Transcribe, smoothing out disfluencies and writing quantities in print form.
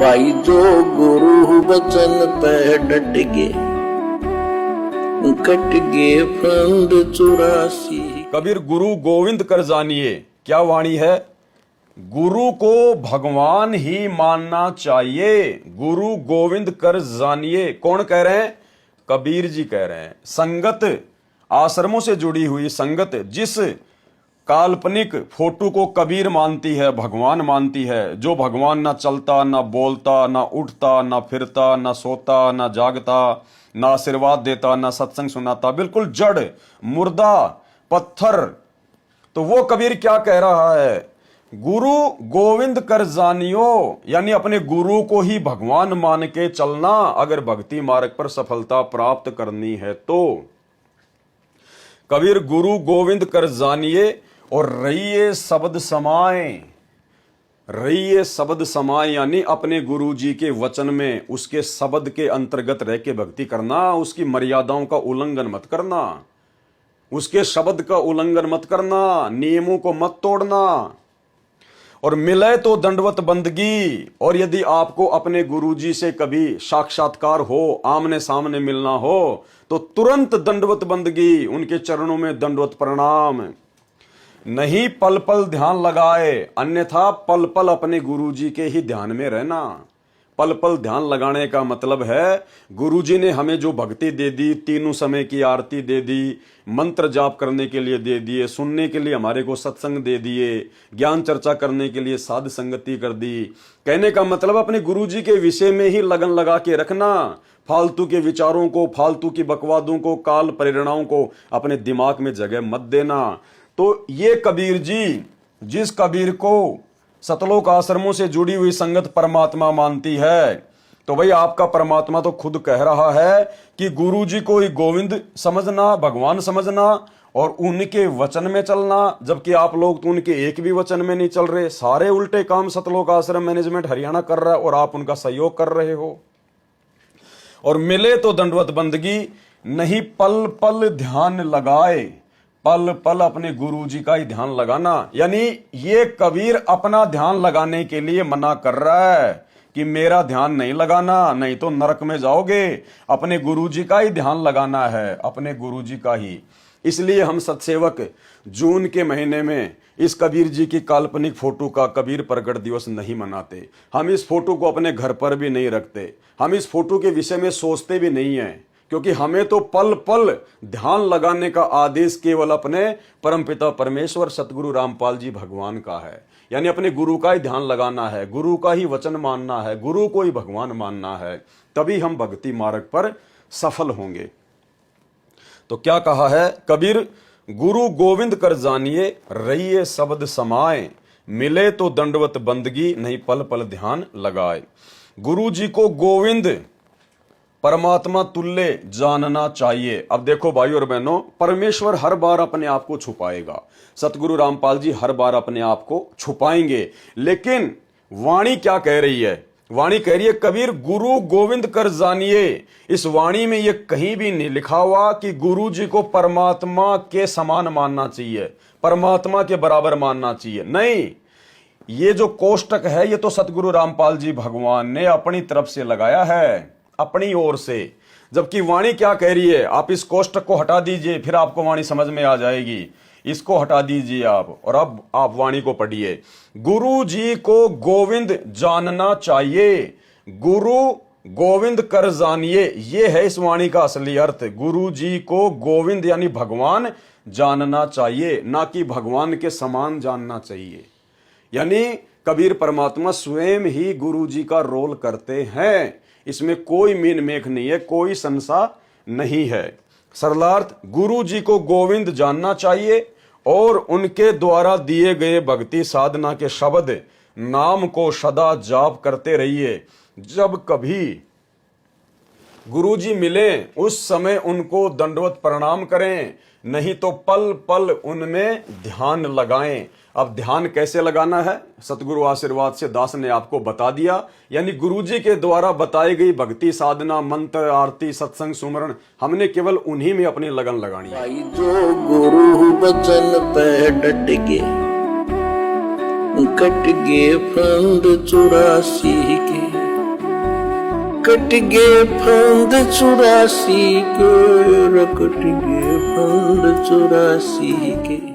भाई जो गुरु वचन पे डट गे, कट गे फंद 84। कबीर गुरु गोविंद कर जानिए, क्या वाणी है। गुरु को भगवान ही मानना चाहिए। गुरु गोविंद कर जानिए, कौन कह रहे हैं? कबीर जी कह रहे हैं। संगत, आश्रमों से जुड़ी हुई संगत जिस काल्पनिक फोटो को कबीर मानती है, भगवान मानती है, जो भगवान ना चलता, ना बोलता, ना उठता, ना फिरता, ना सोता, ना जागता, ना आशीर्वाद देता, ना सत्संग सुनाता, बिल्कुल जड़, मुर्दा, पत्थर, तो वो कबीर क्या कह रहा है? गुरु गोविंद कर जानियो, यानी अपने गुरु को ही भगवान मान के चलना अगर भक्ति मार्ग पर सफलता प्राप्त करनी है तो। कबीर गुरु गोविंद कर जानिए और रहिए शब्द समाए। रहिए शब्द समाए यानी अपने गुरु जी के वचन में, उसके शब्द के अंतर्गत रह के भक्ति करना, उसकी मर्यादाओं का उल्लंघन मत करना, उसके शब्द का उल्लंघन मत करना, नियमों को मत तोड़ना। और मिले तो दंडवत बंदगी, और यदि आपको अपने गुरुजी से कभी साक्षात्कार हो, आमने सामने मिलना हो, तो तुरंत दंडवत बंदगी, उनके चरणों में दंडवत प्रणाम। नहीं पल पल ध्यान लगाए, अन्यथा पल पल अपने गुरुजी के ही ध्यान में रहना। पल पल ध्यान लगाने का मतलब है गुरुजी ने हमें जो भक्ति दे दी, तीनों समय की आरती दे दी, मंत्र जाप करने के लिए दे दिए, सुनने के लिए हमारे को सत्संग दे दिए, ज्ञान चर्चा करने के लिए साध संगति कर दी। कहने का मतलब अपने गुरुजी के विषय में ही लगन लगा के रखना। फालतू के विचारों को, फालतू की बकवादों को, काल प्रेरणाओं को अपने दिमाग में जगह मत देना। तो ये कबीर जी, जिस कबीर को सतलोक आश्रमों से जुड़ी हुई संगत परमात्मा मानती है, तो भाई आपका परमात्मा तो खुद कह रहा है कि गुरु जी को ही गोविंद समझना, भगवान समझना और उनके वचन में चलना। जबकि आप लोग तो उनके एक भी वचन में नहीं चल रहे, सारे उल्टे काम सतलोक आश्रम मैनेजमेंट हरियाणा कर रहा है और आप उनका सहयोग कर रहे हो। और मिले तो दंडवत बंदगी, नहीं पल पल ध्यान लगाए, पल पल अपने गुरु जी का ही ध्यान लगाना। यानी ये कबीर अपना ध्यान लगाने के लिए मना कर रहा है कि मेरा ध्यान नहीं लगाना, नहीं तो नरक में जाओगे। अपने गुरु जी का ही ध्यान लगाना है, अपने गुरु जी का ही। इसलिए हम सत्सेवक जून के महीने में इस कबीर जी की काल्पनिक फोटो का कबीर प्रकट दिवस नहीं मनाते। हम इस फोटो को अपने घर पर भी नहीं रखते, हम इस फोटो के विषय में सोचते भी नहीं हैं, क्योंकि हमें तो पल पल ध्यान लगाने का आदेश केवल अपने परमपिता परमेश्वर सतगुरु रामपाल जी भगवान का है। यानी अपने गुरु का ही ध्यान लगाना है, गुरु का ही वचन मानना है, गुरु को ही भगवान मानना है, तभी हम भक्ति मार्ग पर सफल होंगे। तो क्या कहा है कबीर? गुरु गोविंद कर जानिए, रहिए शब्द समाए, मिले तो दंडवत बंदगी, नहीं पल पल ध्यान लगाए। गुरु जी को गोविंद परमात्मा तुल्य जानना चाहिए। अब देखो भाई और बहनों, परमेश्वर हर बार अपने आप को छुपाएगा, सतगुरु रामपाल जी हर बार अपने आप को छुपाएंगे, लेकिन वाणी क्या कह रही है? वाणी कह रही है कबीर गुरु गोविंद कर जानिए। इस वाणी में यह कहीं भी नहीं लिखा हुआ कि गुरु जी को परमात्मा के समान मानना चाहिए, परमात्मा के बराबर मानना चाहिए। नहीं, ये जो कोष्टक है ये तो सतगुरु रामपाल जी भगवान ने अपनी तरफ से लगाया है, अपनी ओर से। जबकि वाणी क्या कह रही है? आप इस कोष्टक को हटा दीजिए, फिर आपको वाणी समझ में आ जाएगी। इसको हटा दीजिए आप, और अब आप वाणी को पढ़िए। गुरु जी को गोविंद जानना चाहिए, गुरु गोविंद कर जानिए, ये है इस वाणी का असली अर्थ। गुरु जी को गोविंद यानी भगवान जानना चाहिए, ना कि भगवान के समान जानना चाहिए। यानी कबीर परमात्मा स्वयं ही गुरु जी का रोल करते हैं, इसमें कोई मीन मेख नहीं है, कोई संशय नहीं है। सरलार्थ, गुरु जी को गोविंद जानना चाहिए और उनके द्वारा दिए गए भक्ति साधना के शब्द नाम को सदा जाप करते रहिए। जब कभी गुरुजी मिले उस समय उनको दंडवत प्रणाम करें, नहीं तो पल पल उनमें ध्यान लगाएं। अब ध्यान कैसे लगाना है? सतगुरु आशीर्वाद से दास ने आपको बता दिया। यानी गुरुजी के द्वारा बताई गई भक्ति साधना, मंत्र, आरती, सत्संग, सुमरण, हमने केवल उन्हीं में अपनी लगन लगानी है। भाई जो गुरु वचन पे डट गे, कट गे फंद 84 के। कट गए फंद 84 के, कट गए फंद 84 के।